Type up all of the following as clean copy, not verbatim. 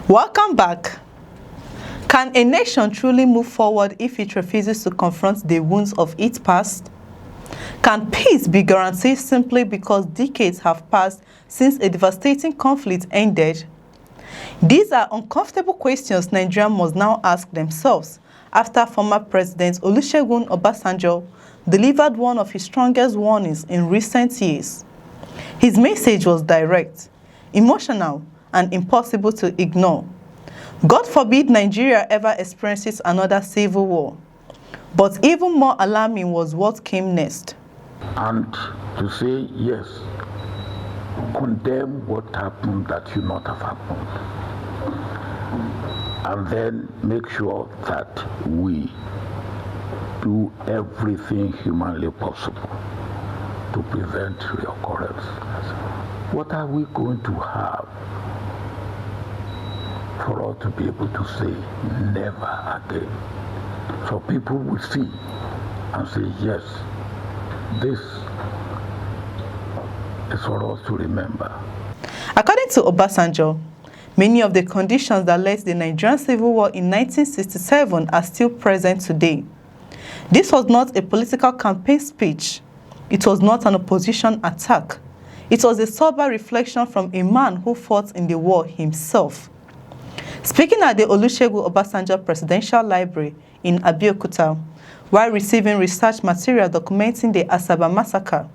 Welcome back. Can a nation truly move forward if it refuses to confront the wounds of its past? Can peace be guaranteed simply because decades have passed since a devastating conflict ended? These are uncomfortable questions Nigerians must now ask themselves after former President Olusegun Obasanjo delivered one of his strongest warnings in recent years. His message was direct, emotional, and impossible to ignore. God forbid Nigeria ever experiences another civil war. But even more alarming was what came next. And to say, yes, condemn what happened that should not have happened. And then make sure that we do everything humanly possible to prevent reoccurrence. What are we going to have for us to be able to say never again? So people will see and say, yes, this is for us to remember. According to Obasanjo, many of the conditions that led to the Nigerian Civil War in 1967 are still present today. This was not a political campaign speech. It was not an opposition attack. It was a sober reflection from a man who fought in the war himself. Speaking at the Olusegun Obasanjo Presidential Library in Abeokuta, while receiving research material documenting the Asaba massacre,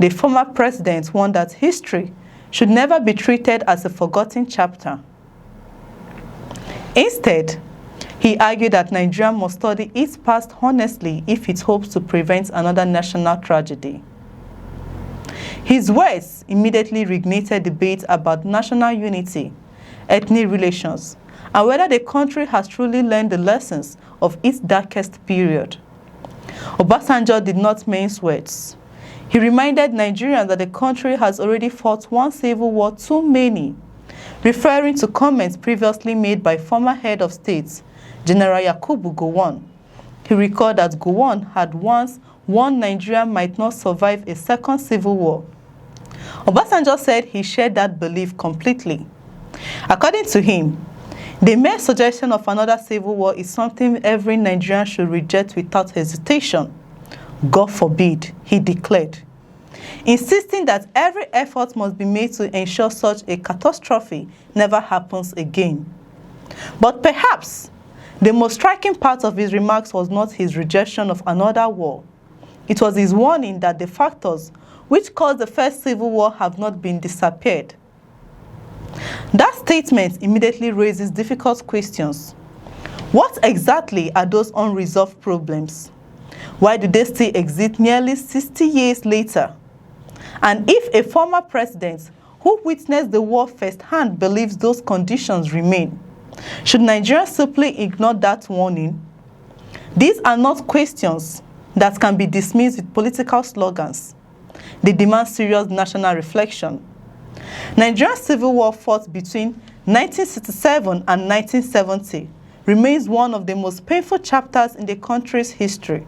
the former president warned that history should never be treated as a forgotten chapter. Instead, he argued that Nigeria must study its past honestly if it hopes to prevent another national tragedy. His words immediately reignited debate about national unity, ethnic relations, and whether the country has truly learned the lessons of its darkest period. Obasanjo did not mince words. He reminded Nigerians that the country has already fought one civil war too many, referring to comments previously made by former head of state, General Yakubu Gowon. He recalled that Gowon had once warned Nigeria might not survive a second civil war. Obasanjo said he shared that belief completely. According to him, the mere suggestion of another civil war is something every Nigerian should reject without hesitation. God forbid, he declared, insisting that every effort must be made to ensure such a catastrophe never happens again. But perhaps the most striking part of his remarks was not his rejection of another war. It was his warning that the factors which caused the first civil war have not been disappeared. That statement immediately raises difficult questions. What exactly are those unresolved problems? Why do they still exist nearly 60 years later? And if a former president who witnessed the war firsthand believes those conditions remain, should Nigeria simply ignore that warning? These are not questions that can be dismissed with political slogans. They demand serious national reflection. Nigeria's civil war fought between 1967 and 1970 remains one of the most painful chapters in the country's history.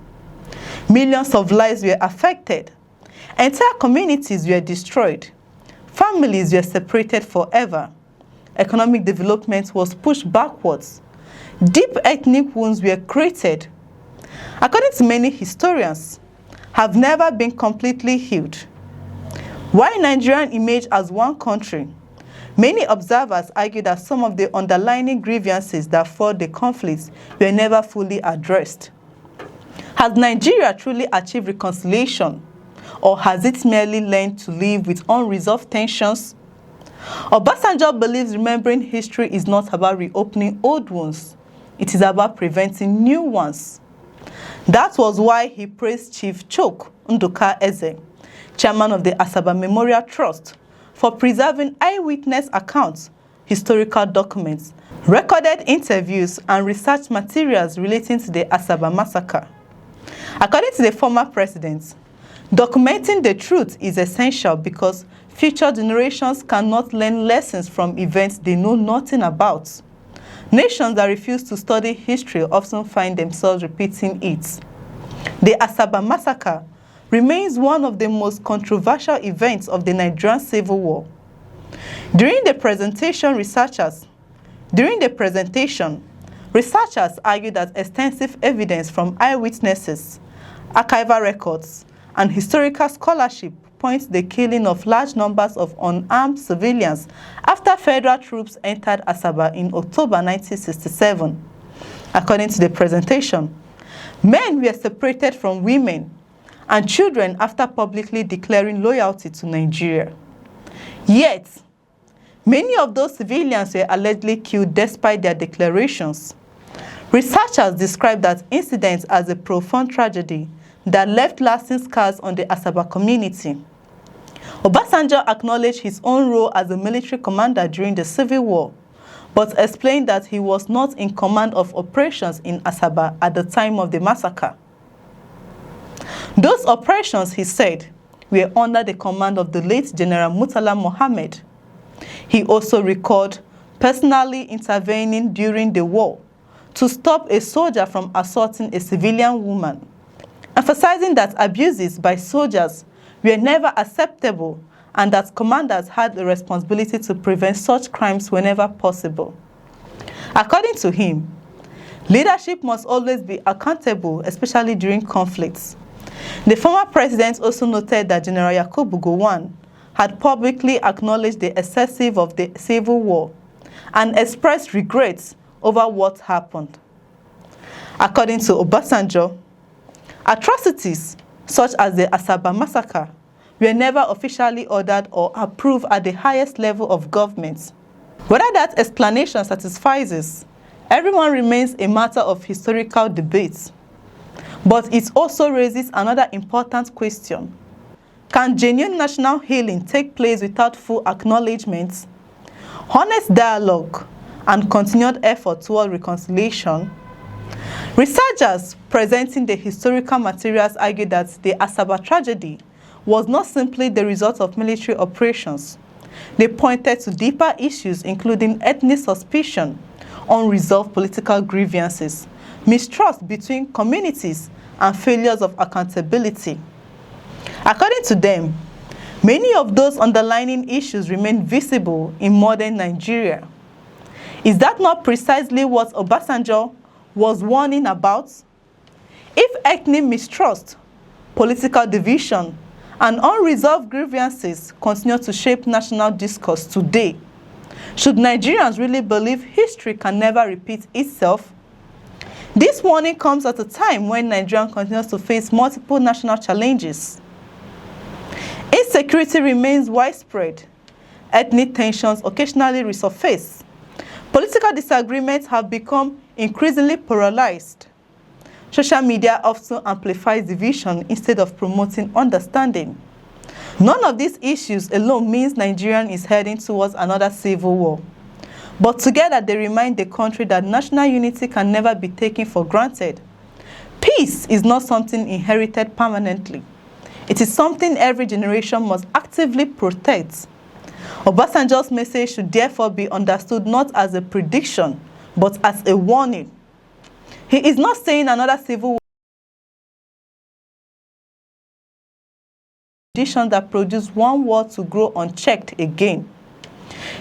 Millions of lives were affected. Entire communities were destroyed. Families were separated forever. Economic development was pushed backwards. Deep ethnic wounds were created. According to many historians, have never been completely healed. While Nigeria emerged as one country, many observers argue that some of the underlying grievances that fueled the conflicts were never fully addressed. Has Nigeria truly achieved reconciliation, or has it merely learned to live with unresolved tensions? Obasanjo believes remembering history is not about reopening old wounds. It is about preventing new ones. That was why he praised Chief Chok Nduka Eze, chairman of the Asaba Memorial Trust, for preserving eyewitness accounts, historical documents, recorded interviews, and research materials relating to the Asaba massacre. According to the former president, documenting the truth is essential because future generations cannot learn lessons from events they know nothing about. Nations that refuse to study history often find themselves repeating it. The Asaba massacre remains one of the most controversial events of the Nigerian Civil War. During the presentation, researchers, During the presentation, researchers argued that extensive evidence from eyewitnesses, archival records, and historical scholarship points to the killing of large numbers of unarmed civilians after federal troops entered Asaba in October 1967. According to the presentation, men were separated from women and children after publicly declaring loyalty to Nigeria. Yet, many of those civilians were allegedly killed despite their declarations. Researchers describe that incident as a profound tragedy that left lasting scars on the Asaba community. Obasanjo acknowledged his own role as a military commander during the Civil War, but explained that he was not in command of operations in Asaba at the time of the massacre. Those operations, he said, were under the command of the late General Murtala Mohammed. He also recalled personally intervening during the war to stop a soldier from assaulting a civilian woman, emphasizing that abuses by soldiers were never acceptable and that commanders had the responsibility to prevent such crimes whenever possible. According to him, leadership must always be accountable, especially during conflicts. The former president also noted that General Yakubu Gowon had publicly acknowledged the excessive of the Civil War and expressed regrets over what happened. According to Obasanjo, atrocities such as the Asaba massacre were never officially ordered or approved at the highest level of government. Whether that explanation satisfies us, everyone remains a matter of historical debate. But it also raises another important question. Can genuine national healing take place without full acknowledgement, honest dialogue, and continued effort toward reconciliation? Researchers presenting the historical materials argue that the Asaba tragedy was not simply the result of military operations. They pointed to deeper issues including ethnic suspicion, unresolved political grievances, mistrust between communities, and failures of accountability. According to them, many of those underlying issues remain visible in modern Nigeria. Is that not precisely what Obasanjo was warning about? If ethnic mistrust, political division, and unresolved grievances continue to shape national discourse today, should Nigerians really believe history can never repeat itself? This warning comes at a time when Nigeria continues to face multiple national challenges. Insecurity remains widespread. Ethnic tensions occasionally resurface. Political disagreements have become increasingly polarized. Social media often amplifies division instead of promoting understanding. None of these issues alone means Nigeria is heading towards another civil war. But together they remind the country that national unity can never be taken for granted. Peace is not something inherited permanently. It is something every generation must actively protect. Obasanjo's message should therefore be understood not as a prediction, but as a warning. He is not saying another civil war that produce one war to grow unchecked again.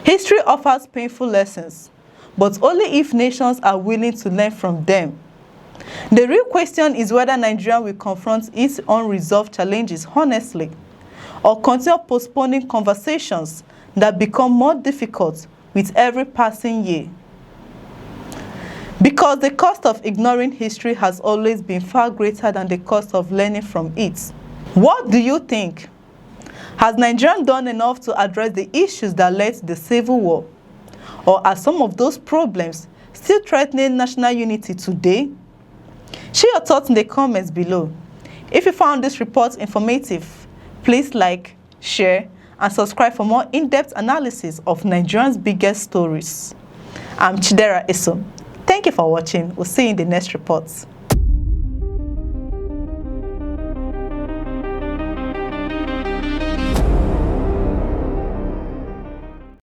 History offers painful lessons, but only if nations are willing to learn from them. The real question is whether Nigeria will confront its unresolved challenges honestly, or continue postponing conversations that become more difficult with every passing year. Because the cost of ignoring history has always been far greater than the cost of learning from it. What do you think? Has Nigeria done enough to address the issues that led to the Civil War? Or are some of those problems still threatening national unity today? Share your thoughts in the comments below. If you found this report informative, please like, share, and subscribe for more in-depth analysis of Nigeria's biggest stories. I'm Chidera Isom. Thank you for watching. We'll see you in the next report.